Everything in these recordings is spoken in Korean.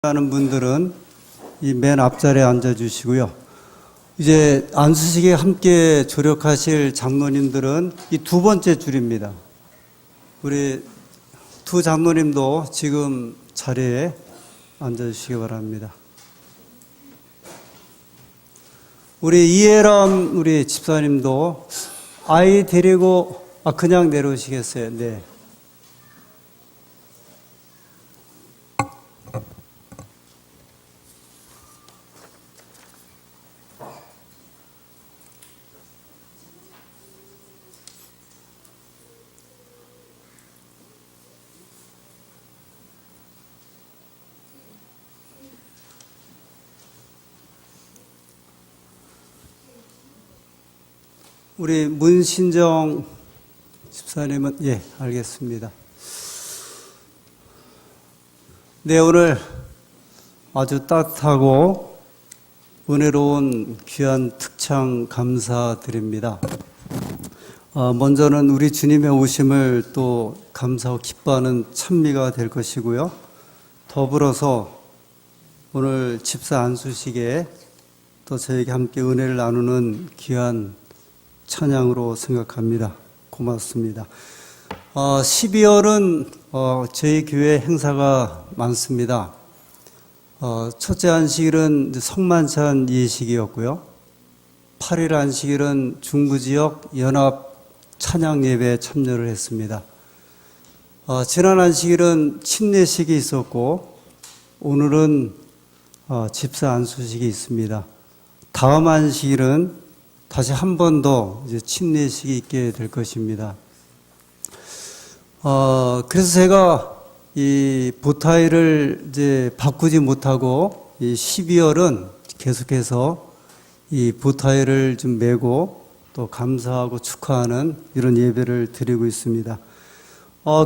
하는 분들은 이 맨 앞자리에 앉아 주시고요. 이제 안수식에 함께 조력하실 장로님들은 이 두 번째 줄입니다. 우리 두 장로님도 지금 자리에 앉아 주시기 바랍니다. 우리 이해람 우리 집사님도 아이 데리고 그냥 내려오시겠어요? 네. 우리 문신정 집사님은 예, 알겠습니다. 네, 오늘 아주 따뜻하고 은혜로운 귀한 특창 감사드립니다. 먼저는 우리 주님의 오심을 또 감사하고 기뻐하는 찬미가 될 것이고요. 더불어서 오늘 집사 안수식에 또 저에게 함께 은혜를 나누는 귀한 찬양으로 생각합니다. 고맙습니다. 12월은 저희 교회 행사가 많습니다. 첫째 안식일은 성만찬 예식이었고요. 8일 안식일은 중부지역 연합 찬양 예배에 참여를 했습니다. 지난 안식일은 침례식이 있었고 오늘은 집사 안수식이 있습니다. 다음 안식일은 다시 한 번 더 침례식이 있게 될 것입니다. 그래서 제가 이 보타이를 이제 바꾸지 못하고 이 12월은 계속해서 이 보타이를 좀 메고 또 감사하고 축하하는 이런 예배를 드리고 있습니다.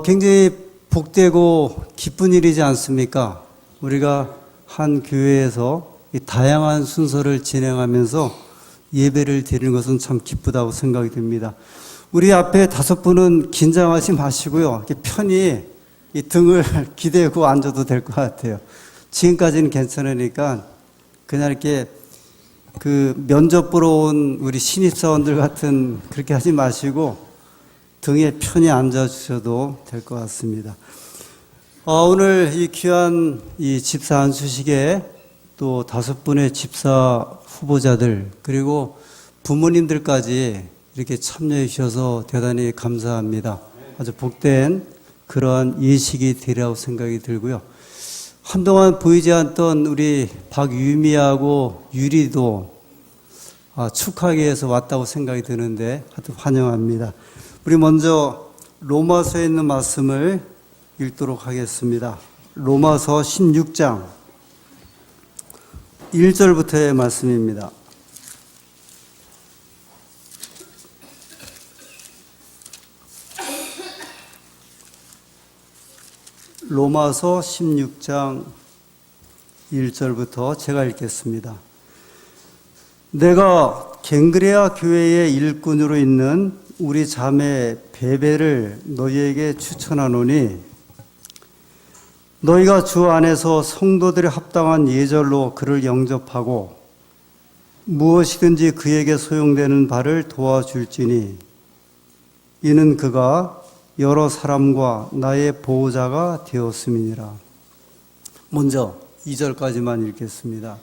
굉장히 복되고 기쁜 일이지 않습니까? 우리가 한 교회에서 이 다양한 순서를 진행하면서 예배를 드리는 것은 참 기쁘다고 생각이 듭니다. 우리 앞에 5분은 긴장하지 마시고요. 이렇게 편히 이 등을 기대고 앉아도 될 것 같아요. 지금까지는 괜찮으니까 그냥 이렇게 그 면접 보러 온 우리 신입사원들 같은 그렇게 하지 마시고 등에 편히 앉아 주셔도 될 것 같습니다. 오늘 이 귀한 이 집사 안수식에 또 5분의 집사 후보자들 그리고 부모님들까지 이렇게 참여해 주셔서 대단히 감사합니다. 아주 복된 그러한 예식이 되리라고 생각이 들고요. 한동안 보이지 않던 우리 박유미하고 유리도 축하하기 위해서 왔다고 생각이 드는데 하여튼 환영합니다. 우리 먼저 로마서에 있는 말씀을 읽도록 하겠습니다. 로마서 16장 1절부터의 말씀입니다. 로마서 16장 1절부터 제가 읽겠습니다. 내가 갱그레아 교회의 일꾼으로 있는 우리 자매 베베를 너희에게 추천하노니 너희가 주 안에서 성도들의 합당한 예절로 그를 영접하고 무엇이든지 그에게 소용되는 바를 도와줄지니 이는 그가 여러 사람과 나의 보호자가 되었음이니라. 먼저 2절까지만 읽겠습니다.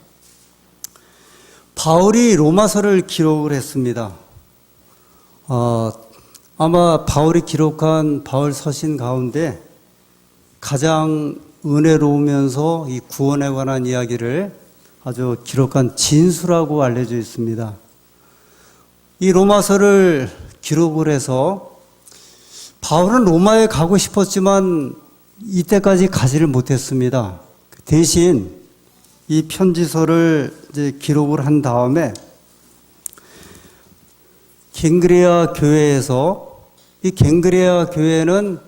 바울이 로마서를 기록을 했습니다. 아마 바울이 기록한 바울 서신 가운데 가장 은혜로우면서 이 구원에 관한 이야기를 아주 기록한 진수라고 알려져 있습니다. 이 로마서를 기록을 해서 바울은 로마에 가고 싶었지만 이때까지 가지를 못했습니다. 대신 이 편지서를 이제 기록을 한 다음에 갱그레아 교회에서 이 갱그레아 교회는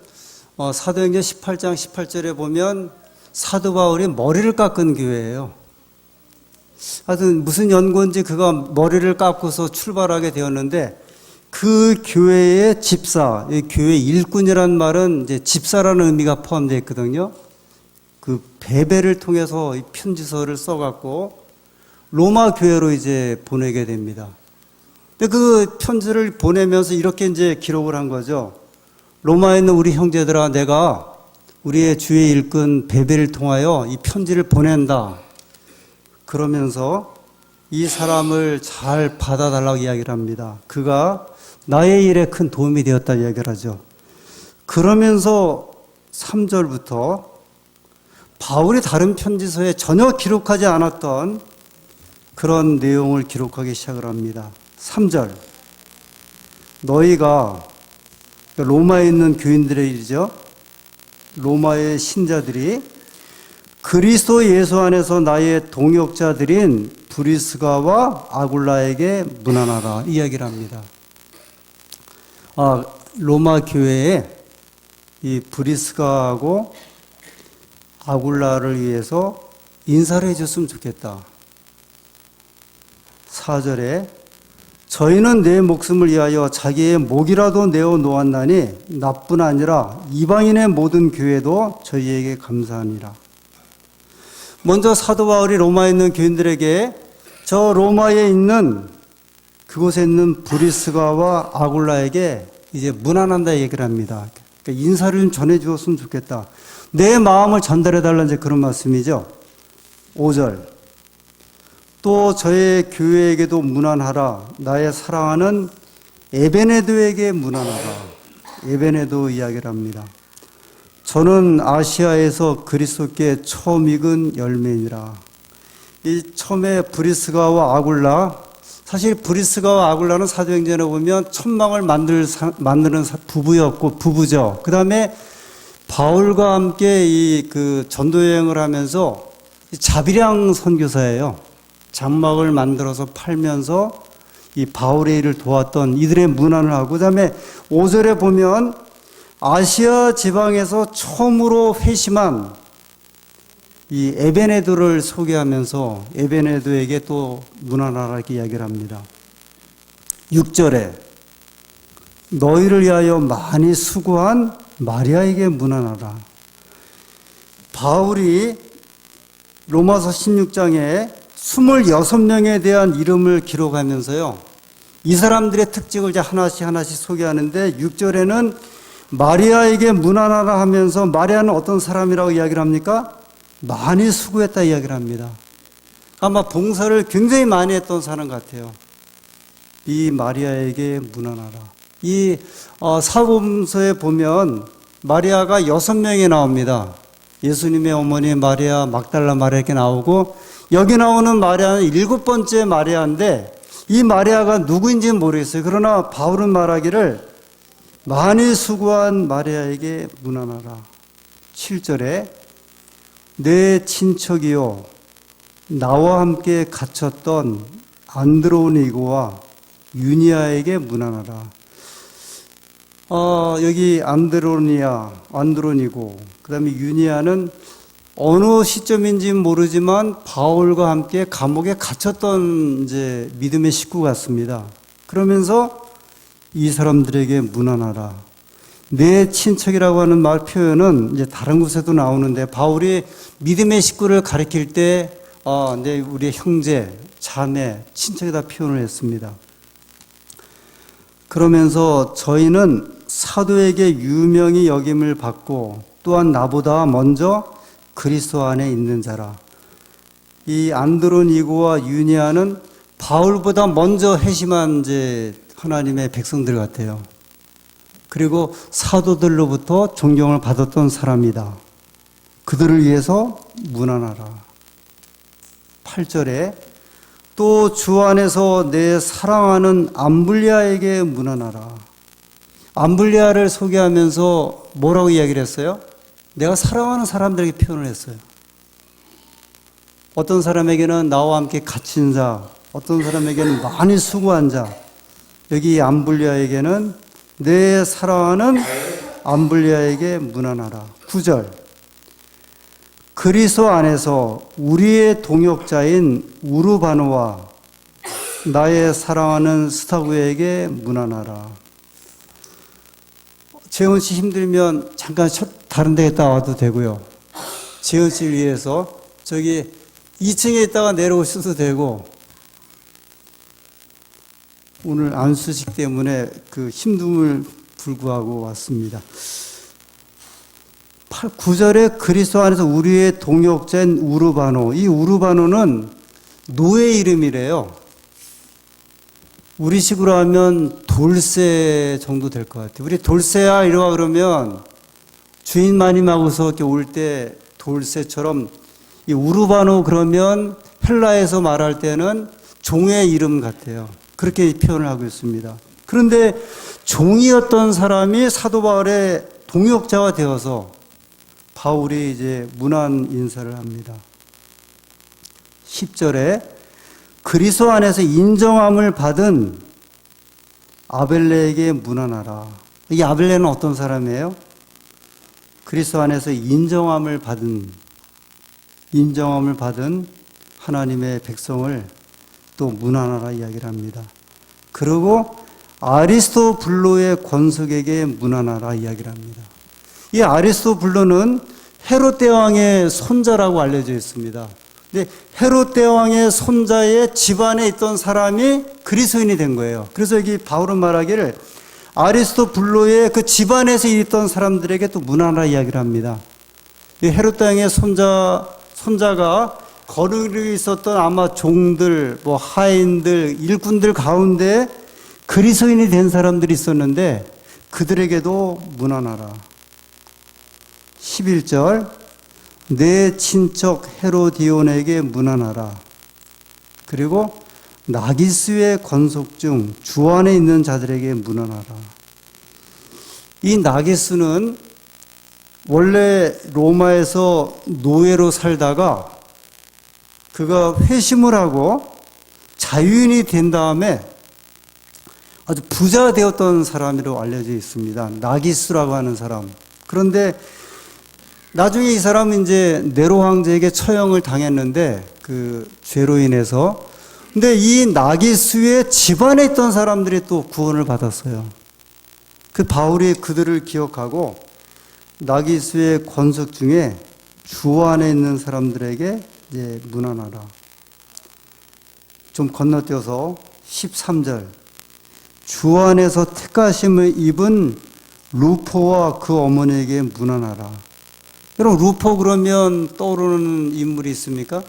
사도행전 18장 18절에 보면 사도 바울이 머리를 깎은 교회예요. 하여튼 무슨 연고인지 그가 머리를 깎고서 출발하게 되었는데 그 교회의 집사, 이 교회 일꾼이라는 말은 이제 집사라는 의미가 포함되어 있거든요. 그 베베를 통해서 이 편지서를 써갖고 로마 교회로 이제 보내게 됩니다. 근데 그 편지를 보내면서 이렇게 이제 기록을 한 거죠. 로마에 있는 우리 형제들아, 내가 우리의 주의 일꾼 베베를 통하여 이 편지를 보낸다. 그러면서 이 사람을 잘 받아달라고 이야기를 합니다. 그가 나의 일에 큰 도움이 되었다 이야기를 하죠. 그러면서 3절부터 바울이 다른 편지서에 전혀 기록하지 않았던 그런 내용을 기록하기 시작을 합니다. 3절. 너희가 로마에 있는 교인들의 일이죠. 로마의 신자들이 그리스도 예수 안에서 나의 동역자들인 브리스가와 아굴라에게 문안하라 이야기를 합니다. 로마 교회에 이 브리스가하고 아굴라를 위해서 인사를 해줬으면 좋겠다. 4절에 저희는 내 목숨을 위하여 자기의 목이라도 내어 놓았나니 나뿐 아니라 이방인의 모든 교회도 저희에게 감사하니라. 먼저 사도 바울이 로마에 있는 교인들에게 저 로마에 있는 그곳에 있는 브리스가와 아굴라에게 이제 문안한다 얘기를 합니다. 그러니까 인사를 좀 전해주었으면 좋겠다. 내 마음을 전달해달라는 이제 그런 말씀이죠. 5절. 또 저의 교회에게도 문안하라. 나의 사랑하는 에베네도에게 문안하라. 에베네도 이야기를 합니다. 저는 아시아에서 그리스도께 처음 익은 열매니라. 이 처음에 브리스가와 아굴라, 사실 브리스가와 아굴라는 사도행전에 보면 천막을 만드는 부부죠. 그 다음에 바울과 함께 이 그 전도 여행을 하면서 자비량 선교사예요. 장막을 만들어서 팔면서 이 바울의 일을 도왔던 이들의 문안을 하고, 그 다음에 5절에 보면 아시아 지방에서 처음으로 회심한 이 에베네도를 소개하면서 에베네도에게 또 문안하라 이렇게 이야기를 합니다. 6절에 너희를 위하여 많이 수고한 마리아에게 문안하라. 바울이 로마서 16장에 26명에 대한 이름을 기록하면서요, 이 사람들의 특징을 이제 하나씩 소개하는데 6절에는 마리아에게 문안하라 하면서 마리아는 어떤 사람이라고 이야기를 합니까? 많이 수고했다 이야기를 합니다. 아마 봉사를 굉장히 많이 했던 사람 같아요. 이 마리아에게 문안하라. 이 사복음서에 보면 마리아가 6명이 나옵니다. 예수님의 어머니 마리아, 막달라 마리아 이렇게 나오고, 여기 나오는 마리아는 7번째 마리아인데 이 마리아가 누구인지는 모르겠어요. 그러나 바울은 말하기를 많이 수고한 마리아에게 문안하라. 7절에 내 친척이요 나와 함께 갇혔던 안드로니고와 유니아에게 문안하라. 여기 안드로니고, 그 다음에 유니아는 어느 시점인지는 모르지만 바울과 함께 감옥에 갇혔던 이제 믿음의 식구 같습니다. 그러면서 이 사람들에게 문안하라. 내 친척이라고 하는 말 표현은 이제 다른 곳에도 나오는데, 바울이 믿음의 식구를 가리킬 때 우리의 형제, 자매, 친척이다 표현을 했습니다. 그러면서 저희는 사도에게 유명히 여김을 받고 또한 나보다 먼저 그리스도 안에 있는 자라. 이 안드로니고와 유니아는 바울보다 먼저 회심한 이제 하나님의 백성들 같아요. 그리고 사도들로부터 존경을 받았던 사람이다. 그들을 위해서 문안하라. 8절에 또 주 안에서 내 사랑하는 암블리아에게 문안하라. 암블리아를 소개하면서 뭐라고 이야기를 했어요? 내가 사랑하는 사람들에게 표현을 했어요. 어떤 사람에게는 나와 함께 갇힌 자, 어떤 사람에게는 많이 수고한 자, 여기 암블리아에게는 내 사랑하는 암블리아에게 문안하라. 9절 그리스도 안에서 우리의 동역자인 우르바노와 나의 사랑하는 스타구에게 문안하라. 재훈 씨 힘들면 잠깐 다른 데 갔다 와도 되고요. 재현 씨를 위해서 저기 2층에 있다가 내려오셔도 되고, 오늘 안수식 때문에 그 힘듦을 불구하고 왔습니다. 9절에 그리스도 안에서 우리의 동역자인 우르바노. 이 우르바노는 노예 이름이래요. 우리식으로 하면 돌쇠 정도 될 것 같아요. 우리 돌쇠야 이러와 그러면 주인 마님하고서 이렇게 올 때 돌쇠처럼, 이 우르바노 그러면 헬라에서 말할 때는 종의 이름 같아요. 그렇게 표현을 하고 있습니다. 그런데 종이었던 사람이 사도 바울의 동역자가 되어서 바울이 이제 문안 인사를 합니다. 10절에 그리스도 안에서 인정함을 받은 아벨레에게 문안하라. 이 아벨레는 어떤 사람이에요? 그리스도 안에서 인정함을 받은 하나님의 백성을 또 문안하라 이야기를 합니다. 그리고 아리스토블로의 권속에게 문안하라 이야기를 합니다. 이 아리스토블로는 헤롯 대왕의 손자라고 알려져 있습니다. 근데 헤롯 대왕의 손자의 집안에 있던 사람이 그리스도인이 된 거예요. 그래서 여기 바울은 말하기를 아리스토블로의 그 집안에서 있던 사람들에게 또 문안하라 이야기를 합니다. 이 헤롯 대왕의 손자가 거느리고 있었던 아마 종들, 뭐 하인들, 일꾼들 가운데 그리스도인이 된 사람들이 있었는데 그들에게도 문안하라. 11절 내 친척 헤로디온에게 문안하라. 그리고 나기스의 권속 중 주 안에 있는 자들에게 문안하라. 이 나기스는 원래 로마에서 노예로 살다가 그가 회심을 하고 자유인이 된 다음에 아주 부자가 되었던 사람으로 알려져 있습니다. 나기스라고 하는 사람. 그런데 나중에 이 사람은 이제 네로 황제에게 처형을 당했는데 그 죄로 인해서. 근데 이 나기스의 집안에 있던 사람들이 또 구원을 받았어요. 그 바울이 그들을 기억하고 나기스의 권속 중에 주 안에 있는 사람들에게 이제 문안하라. 좀 건너뛰어서 13절 주 안에서 택하심을 입은 루포와 그 어머니에게 문안하라. 여러분 루포 그러면 떠오르는 인물이 있습니까?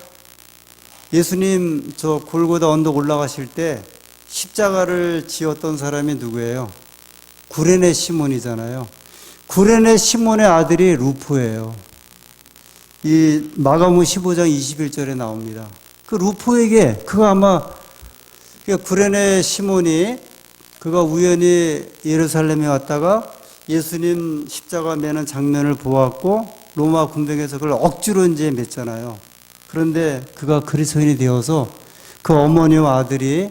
예수님 저 골고다 언덕 올라가실 때 십자가를 지었던 사람이 누구예요? 구레네 시몬이잖아요. 구레네 시몬의 아들이 루포예요. 이 마가복음 15장 21절에 나옵니다. 그 루포에게 그가 아마 구레네 시몬이 그가 우연히 예루살렘에 왔다가 예수님 십자가 매는 장면을 보았고 로마 군병에서 그걸 억지로 이제 맸잖아요. 그런데 그가 그리스도인이 되어서 그 어머니와 아들이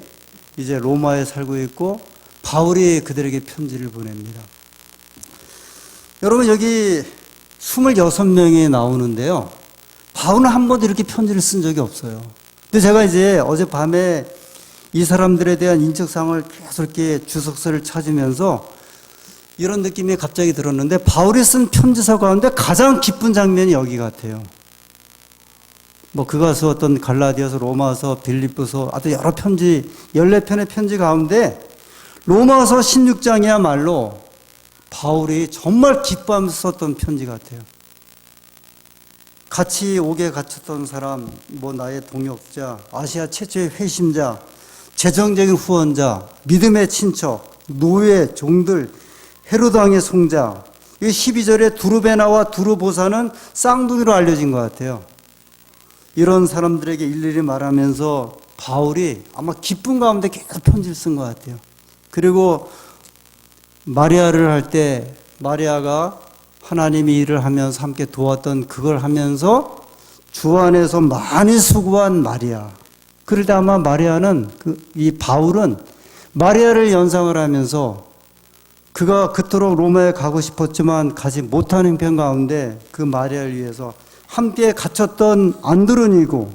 이제 로마에 살고 있고 바울이 그들에게 편지를 보냅니다. 여러분 여기 26명이 나오는데요. 바울은 한 번도 이렇게 편지를 쓴 적이 없어요. 근데 제가 이제 어젯밤에 이 사람들에 대한 인적사항을 계속 이렇게 주석서를 찾으면서 이런 느낌이 갑자기 들었는데 바울이 쓴 편지서 가운데 가장 기쁜 장면이 여기 같아요. 뭐 그가 쓰었던 갈라디아서, 로마서, 빌립보서 아주 여러 편지 14편의 편지 가운데 로마서 16장이야말로 바울이 정말 기뻐하면서 썼던 편지 같아요. 같이 옥에 갇혔던 사람, 뭐 나의 동역자, 아시아 최초의 회심자, 재정적인 후원자, 믿음의 친척, 노예, 종들, 헤로드 왕의 송자. 이 12절에 두루베나와 두루보사는 쌍둥이로 알려진 것 같아요. 이런 사람들에게 일일이 말하면서 바울이 아마 기쁜 가운데 계속 편지를 쓴 것 같아요. 그리고 마리아를 할 때 마리아가 하나님이 일을 하면서 함께 도왔던 그걸 하면서 주 안에서 많이 수고한 마리아. 그럴 때 아마 마리아는 이 바울은 마리아를 연상을 하면서 그가 그토록 로마에 가고 싶었지만 가지 못한 형편 가운데 그 마리아를 위해서 함께 갇혔던 안드로니고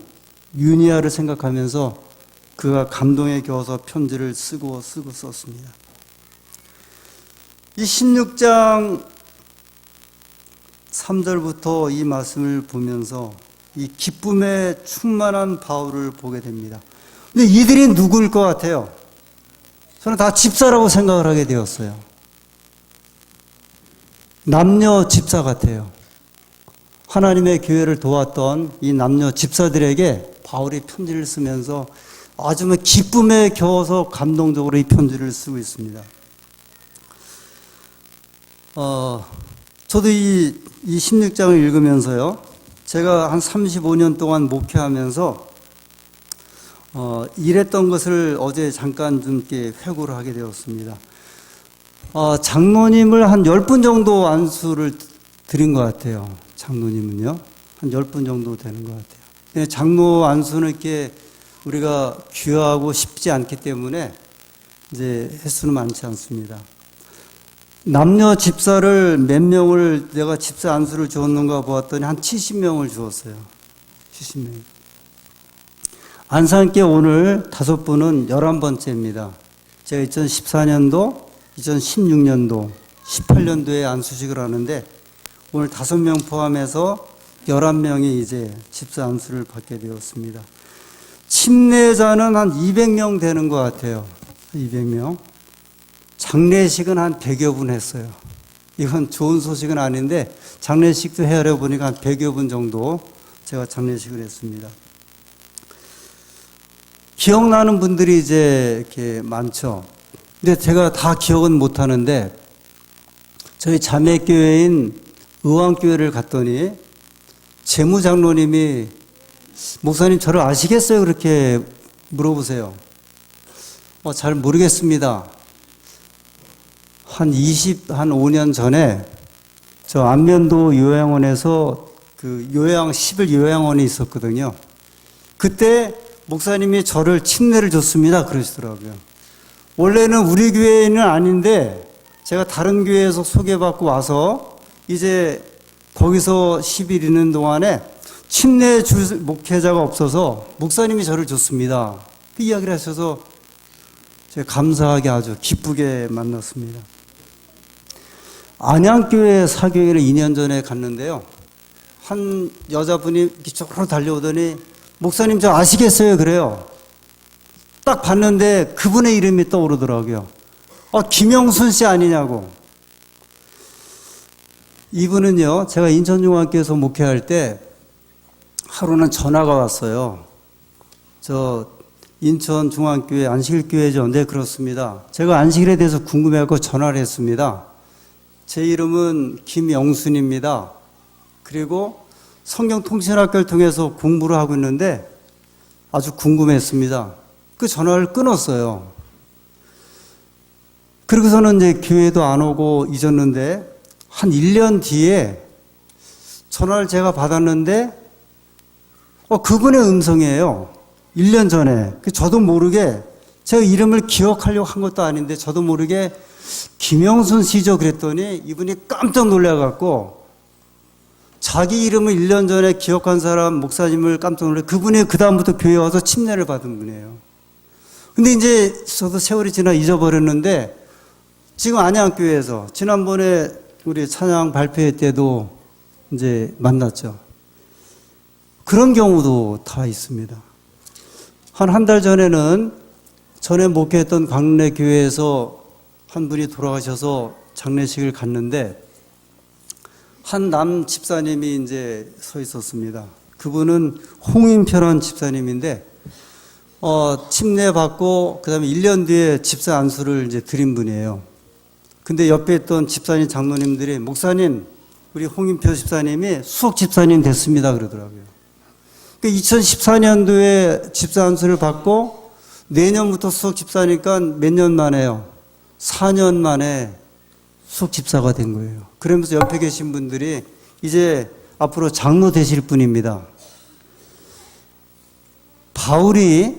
유니아를 생각하면서 그가 감동에 겨워서 편지를 쓰고 썼습니다. 이 16장 3절부터 이 말씀을 보면서 이 기쁨에 충만한 바울을 보게 됩니다. 근데 이들이 누구일 것 같아요? 저는 다 집사라고 생각을 하게 되었어요. 남녀 집사 같아요. 하나님의 교회를 도왔던 이 남녀 집사들에게 바울이 편지를 쓰면서 아주 기쁨에 겨워서 감동적으로 이 편지를 쓰고 있습니다. 저도 이 16장을 읽으면서요, 제가 한 35년 동안 목회하면서 일했던 것을 어제 잠깐 좀 이렇게 회고를 하게 되었습니다. 장로님을 한 10분 정도 안수를 드린 것 같아요. 장로님은요, 한 10분 정도 되는 것 같아요. 장로 안수는 이렇게 우리가 귀하고 쉽지 않기 때문에 이제 횟수는 많지 않습니다. 남녀 집사를 몇 명을 내가 집사 안수를 주었는가 보았더니 한 70명을 주었어요. 70명. 안산께 오늘 5분은 11번째입니다. 제가 2014년도, 2016년도, 18년도에 안수식을 하는데 오늘 5명 포함해서 11명이 이제 집사 안수를 받게 되었습니다. 침례자는 한 200명 되는 것 같아요. 200명. 장례식은 한 100여 분 했어요. 이건 좋은 소식은 아닌데 장례식도 헤아려 보니까 한 100여 분 정도 제가 장례식을 했습니다. 기억나는 분들이 이제 이렇게 많죠. 근데 제가 다 기억은 못 하는데 저희 자매교회인 의왕교회를 갔더니 재무장로님이 목사님 저를 아시겠어요? 그렇게 물어보세요. 잘 모르겠습니다. 한 5년 전에 저 안면도 요양원에서 그 10일 요양원이 있었거든요. 그때 목사님이 저를 침례를 줬습니다. 그러시더라고요. 원래는 우리 교회는 아닌데 제가 다른 교회에서 소개받고 와서 이제 거기서 10일 있는 동안에 침례 줄 목회자가 없어서 목사님이 저를 줬습니다. 그 이야기를 하셔서 제가 감사하게 아주 기쁘게 만났습니다. 안양교회 사교회를 2년 전에 갔는데요. 한 여자분이 이쪽으로 달려오더니 목사님 저 아시겠어요? 그래요. 딱 봤는데 그분의 이름이 떠오르더라고요. 김영순 씨 아니냐고. 이분은요, 제가 인천중앙교회에서 목회할 때 하루는 전화가 왔어요. 저 인천중앙교회 안식일교회죠. 네, 그렇습니다. 제가 안식일에 대해서 궁금해하고 전화를 했습니다. 제 이름은 김영순입니다. 그리고 성경통신학교를 통해서 공부를 하고 있는데 아주 궁금했습니다. 그 전화를 끊었어요. 그러고서는 이제 교회도 안 오고 잊었는데 한 1년 뒤에 전화를 제가 받았는데 그분의 음성이에요. 1년 전에. 저도 모르게 제가 이름을 기억하려고 한 것도 아닌데 저도 모르게 김영순 씨죠 그랬더니 이분이 깜짝 놀라갖고 자기 이름을 1년 전에 기억한 사람 목사님을 깜짝 놀래 그분이 그 다음부터 교회에 와서 침례를 받은 분이에요. 근데 이제 저도 세월이 지나 잊어버렸는데 지금 안양교회에서 지난번에 우리 찬양 발표회 때도 이제 만났죠. 그런 경우도 다 있습니다. 한 달 전에는 전에 목회했던 광래교회에서 한 분이 돌아가셔서 장례식을 갔는데 한 남 집사님이 이제 서 있었습니다. 그분은 홍인표라는 집사님인데 침례 받고 그다음에 1년 뒤에 집사 안수를 이제 드린 분이에요. 근데 옆에 있던 집사님 장로님들이 목사님 우리 홍인표 집사님이 수석 집사님 됐습니다 그러더라고요. 2014년도에 집사 안수를 받고 내년부터 수석 집사니까 몇 년 만에요? 4년 만에 수석 집사가 된 거예요. 그러면서 옆에 계신 분들이 이제 앞으로 장로 되실 분입니다. 바울이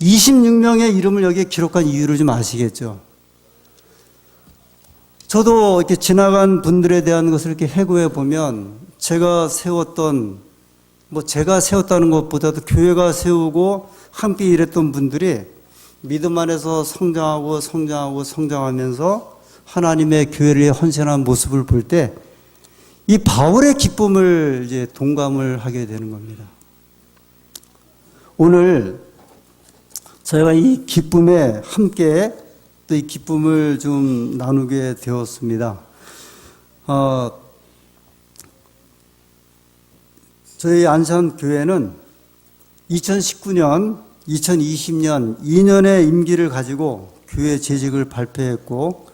26명의 이름을 여기에 기록한 이유를 좀 아시겠죠? 저도 이렇게 지나간 분들에 대한 것을 이렇게 해고해 보면 제가 세웠던 제가 세웠다는 것보다도 교회가 세우고 함께 일했던 분들이 믿음 안에서 성장하면서 하나님의 교회를 헌신한 모습을 볼 때 이 바울의 기쁨을 이제 동감을 하게 되는 겁니다. 오늘 저희가 이 기쁨에 함께 또 이 기쁨을 좀 나누게 되었습니다. 저희 안산교회는 2019년, 2020년 2년의 임기를 가지고 교회 재직을 발표했고,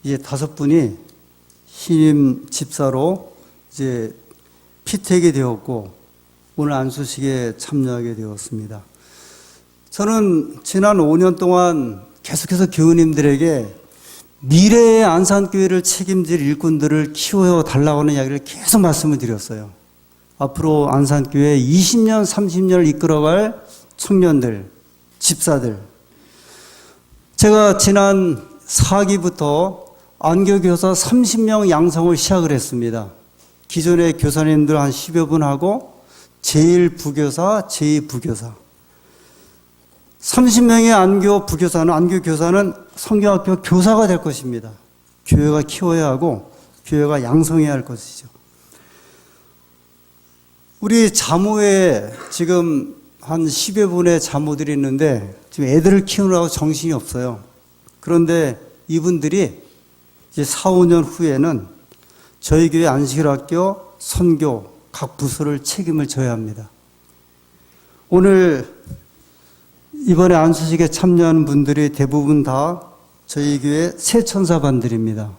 이제 5분이 신임 집사로 이제 피택이 되었고, 오늘 안수식에 참여하게 되었습니다. 저는 지난 5년 동안 계속해서 교우님들에게 미래의 안산교회를 책임질 일꾼들을 키워달라고 하는 이야기를 계속 말씀을 드렸어요. 앞으로 안산교회 20년, 30년을 이끌어갈 청년들, 집사들. 제가 지난 4기부터 안교교사 30명 양성을 시작을 했습니다. 기존의 교사님들 한 10여 분 하고 제1부교사, 제2부교사. 30명의 안교교사는 성경학교 교사가 될 것입니다. 교회가 키워야 하고 교회가 양성해야 할 것이죠. 우리 자모에 지금 한 10여 분의 자모들이 있는데 지금 애들을 키우느라고 정신이 없어요. 그런데 이분들이 이제 4, 5년 후에는 저희 교회 안식일학교 선교 각 부서를 책임을 져야 합니다. 오늘 이번에 안수식에 참여하는 분들이 대부분 다 저희 교회 새천사반들입니다.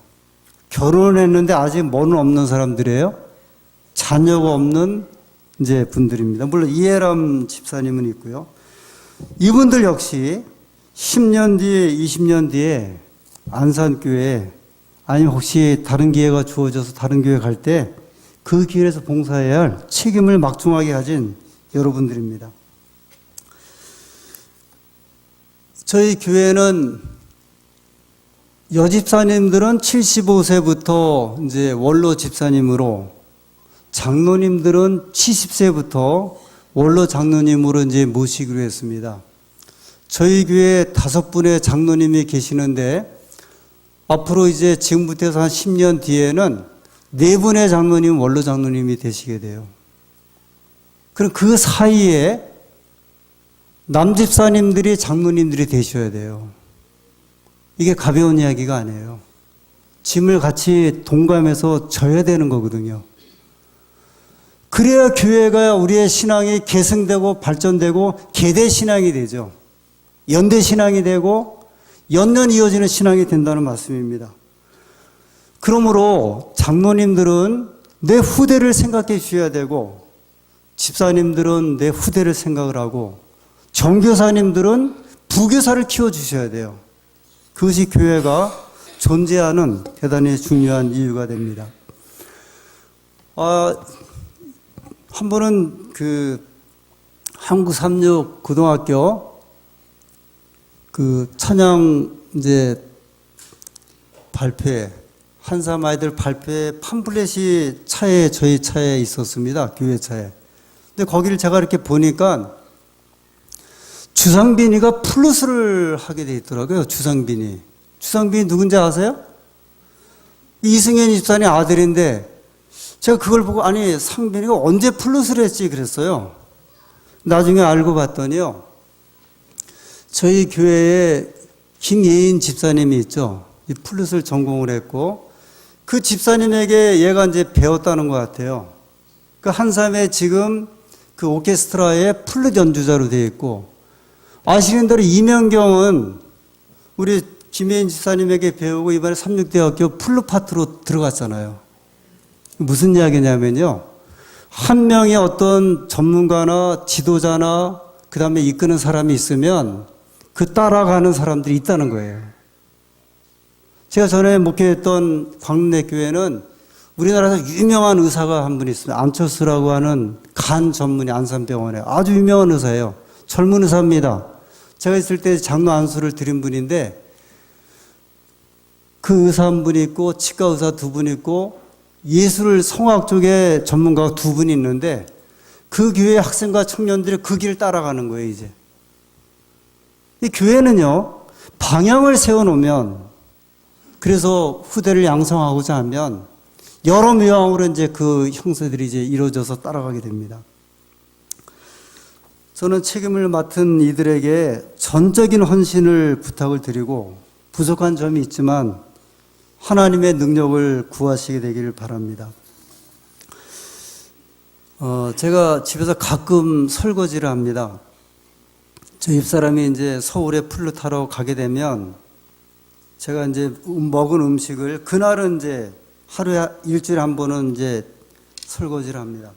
결혼했는데 아직 뭐는 없는 사람들이에요. 자녀가 없는 이제 분들입니다. 물론 이해람 집사님은 있고요. 이분들 역시 10년 뒤에, 20년 뒤에 안산교회 아니면 혹시 다른 기회가 주어져서 다른 교회 갈 때 그 기회에서 봉사해야 할 책임을 막중하게 가진 여러분들입니다. 저희 교회는 여집사님들은 75세부터 이제 원로 집사님으로, 장로님들은 70세부터 원로 장로님으로 이제 모시기로 했습니다. 저희 교회에 5분의 장로님이 계시는데 앞으로 이제 지금부터 해서 한 10년 뒤에는 4분의 장로님, 원로 장로님이 되시게 돼요. 그럼 그 사이에 남집사님들이 장로님들이 되셔야 돼요. 이게 가벼운 이야기가 아니에요. 짐을 같이 동감해서 져야 되는 거거든요. 그래야 교회가 우리의 신앙이 계승되고 발전되고 계대신앙이 되죠. 연대신앙이 되고 연년 이어지는 신앙이 된다는 말씀입니다. 그러므로 장로님들은 내 후대를 생각해 주셔야 되고, 집사님들은 내 후대를 생각을 하고, 정교사님들은 부교사를 키워주셔야 돼요. 그것이 교회가 존재하는 대단히 중요한 이유가 됩니다. 한 번은 한국36 고등학교 찬양 이제 발표회, 한삼 아이들 발표회 팜플렛이 저희 차에 있었습니다. 교회 차에. 근데 거기를 제가 이렇게 보니까 주상빈이가 플루스를 하게 돼 있더라고요. 주상빈이 누군지 아세요? 이승현 집사님 아들인데, 제가 그걸 보고 아니 상빈이가 언제 플루스를 했지 그랬어요. 나중에 알고 봤더니요, 저희 교회에 김예인 집사님이 있죠. 이 플룻을 전공을 했고, 그 집사님에게 얘가 이제 배웠다는 것 같아요. 그 한삼에 지금 그 오케스트라의 플룻 연주자로 되어 있고, 아시는 대로 이명경은 우리 김혜인 집사님에게 배우고 이번에 삼육대학교 플룻 파트로 들어갔잖아요. 무슨 이야기냐면요, 한 명의 어떤 전문가나 지도자나 그 다음에 이끄는 사람이 있으면 그 따라가는 사람들이 있다는 거예요. 제가 전에 목회했던 광릉내교회는 우리나라에서 유명한 의사가 한 분 있습니다. 안철수라고 하는 간 전문의 안산병원에 아주 유명한 의사예요. 젊은 의사입니다. 제가 있을 때 장로 안수를 드린 분인데, 그 의사 한 분이 있고 치과 의사 2분 있고 예술 성악 쪽에 전문가가 2분이 있는데, 그 교회 학생과 청년들이 그 길을 따라가는 거예요. 이제 이 교회는요, 방향을 세워놓으면, 그래서 후대를 양성하고자 하면 여러 묘양으로 이제 그 형세들이 이제 이루어져서 따라가게 됩니다. 저는 책임을 맡은 이들에게 전적인 헌신을 부탁을 드리고 부족한 점이 있지만 하나님의 능력을 구하시게 되기를 바랍니다. 제가 집에서 가끔 설거지를 합니다. 저희 집사람이 이제 서울에 풀로 타러 가게 되면 제가 이제 먹은 음식을 그날은 이제 하루에 일주일에 한 번은 이제 설거지를 합니다.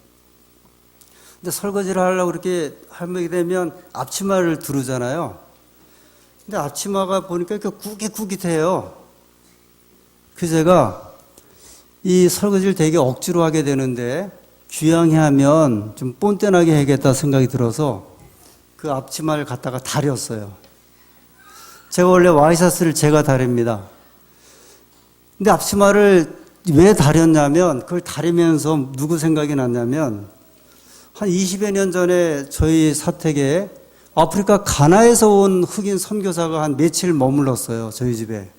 근데 설거지를 하려고 그렇게 하게 되면 앞치마를 두르잖아요. 근데 앞치마가 보니까 이렇게 꾸깃꾸깃해요. 그래서 제가 이 설거지를 되게 억지로 하게 되는데 귀향해 하면 좀 뽐뿌하게 해야겠다 생각이 들어서 그 앞치마를 갖다가 다렸어요. 제가 원래 와이셔츠를 제가 다립니다. 근데 앞치마를 왜 다렸냐면 그걸 다리면서 누구 생각이 났냐면 한 20여 년 전에 저희 사택에 아프리카 가나에서 온 흑인 선교사가 한 며칠 머물렀어요. 저희 집에.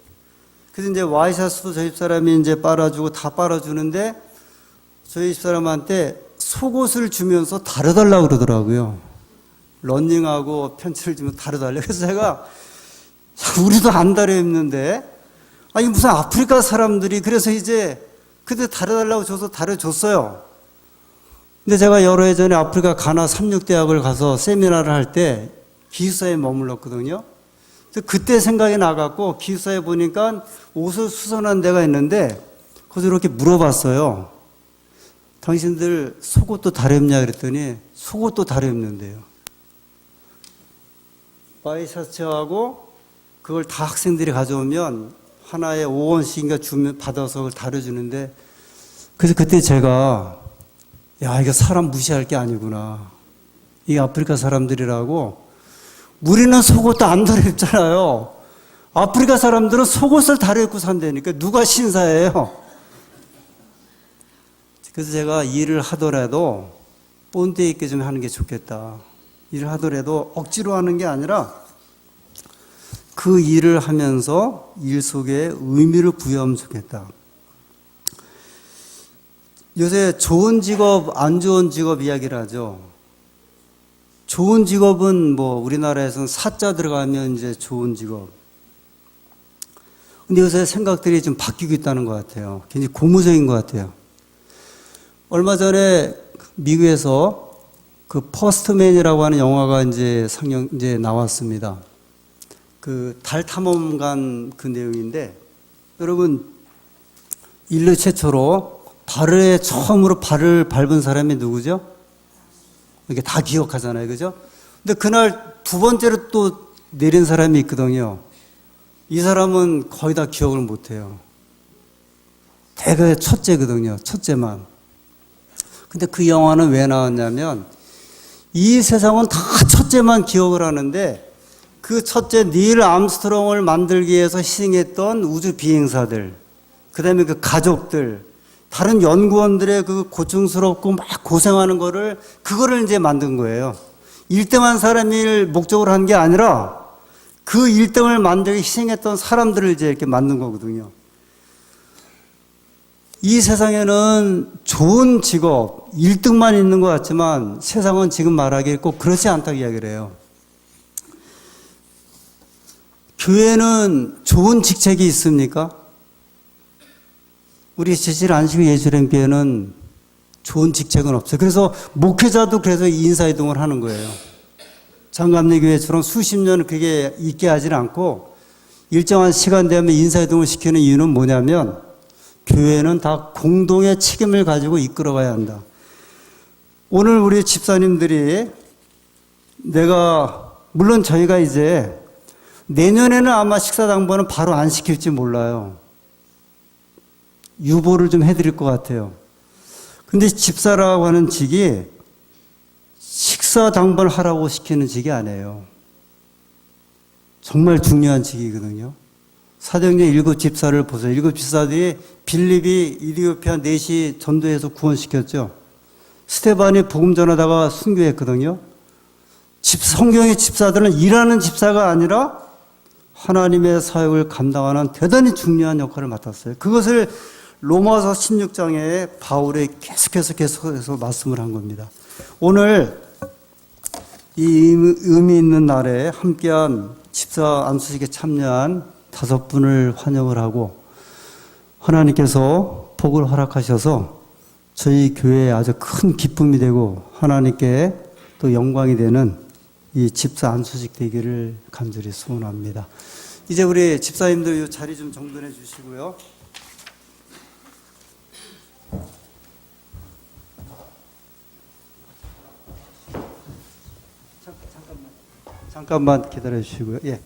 그래서 이제 와이셔츠도 저희 집사람이 이제 빨아주고 다 빨아주는데 저희 집사람한테 속옷을 주면서 다려달라고 그러더라고요. 런닝하고 팬츠를 주면 다려달라고. 그래서 제가 우리도 안 다려 입는데 아니 무슨 아프리카 사람들이 그래서 이제 그때 다려달라고 줘서 다려줬어요. 근데 제가 여러 해 전에 아프리카 가나 삼육대학을 가서 세미나를 할 때 기숙사에 머물렀거든요. 그때 생각이 나갖고 기숙사에 보니까 옷을 수선한 데가 있는데 거기서 이렇게 물어봤어요. 당신들 속옷도 다려입냐 그랬더니 속옷도 다려입는데요. 와이셔츠하고 그걸 다 학생들이 가져오면 하나에 5원씩인가 주면 받아서 그걸 다려주는데 그래서 그때 제가 야, 이거 사람 무시할 게 아니구나. 이 아프리카 사람들이라고. 우리는 속옷도 안 다려입잖아요. 아프리카 사람들은 속옷을 다려입고 산다니까 누가 신사예요? 그래서 제가 일을 하더라도 본때 있게 좀 하는 게 좋겠다. 일을 하더라도 억지로 하는 게 아니라 그 일을 하면서 일 속에 의미를 부여하면 좋겠다. 요새 좋은 직업, 안 좋은 직업 이야기를 하죠. 좋은 직업은 뭐 우리나라에서는 사자 들어가면 이제 좋은 직업. 근데 요새 생각들이 좀 바뀌고 있다는 것 같아요. 굉장히 고무적인 것 같아요. 얼마 전에 미국에서 그 퍼스트맨이라고 하는 영화가 이제 이제 나왔습니다. 그 달 탐험관 그 내용인데 여러분 인류 최초로 달에 처음으로 발을 밟은 사람이 누구죠? 이렇게 다 기억하잖아요. 그죠? 근데 그날 두 번째로 또 내린 사람이 있거든요. 이 사람은 거의 다 기억을 못 해요. 대개 첫째거든요. 첫째만. 근데 그 영화는 왜 나왔냐면 이 세상은 다 첫째만 기억을 하는데 그 첫째 닐 암스트롱을 만들기 위해서 희생했던 우주 비행사들, 그 다음에 그 가족들, 다른 연구원들의 그 고충스럽고 막 고생하는 그거를 이제 만든 거예요. 1등한 사람을 목적으로 한 게 아니라 그 1등을 만들기 희생했던 사람들을 이제 이렇게 만든 거거든요. 이 세상에는 좋은 직업, 1등만 있는 것 같지만 세상은 지금 말하기에 꼭 그렇지 않다고 이야기를 해요. 교회는 좋은 직책이 있습니까? 우리 제실 안식 예수련교회는 좋은 직책은 없어요. 그래서 목회자도 그래서 인사이동을 하는 거예요. 장감리교회처럼 수십 년 그게 있게 하지는 않고 일정한 시간 되면 인사이동을 시키는 이유는 뭐냐면 교회는 다 공동의 책임을 가지고 이끌어가야 한다. 오늘 우리 집사님들이 물론 저희가 이제 내년에는 아마 식사당번은 바로 안 시킬지 몰라요. 유보를 좀 해드릴 것 같아요. 근데 집사라고 하는 직이 식사당번을 하라고 시키는 직이 아니에요. 정말 중요한 직이거든요. 사도행전 7 집사를 보세요. 7 집사들이 빌립이 이디오피아 넷이 전도해서 구원시켰죠. 스테반이 복음 전하다가 순교했거든요. 성경의 집사들은 일하는 집사가 아니라 하나님의 사역을 감당하는 대단히 중요한 역할을 맡았어요. 그것을 로마서 16장에 바울이 계속해서 말씀을 한 겁니다. 오늘 이 의미 있는 날에 함께한 집사 안수식에 참여한 5분을 환영을 하고 하나님께서 복을 허락하셔서 저희 교회에 아주 큰 기쁨이 되고 하나님께 또 영광이 되는 이 집사 안수식 되기를 간절히 소원합니다. 이제 우리 집사님들 이 자리 좀 정돈해 주시고요. 잠깐만 기다려 주시고요. 예.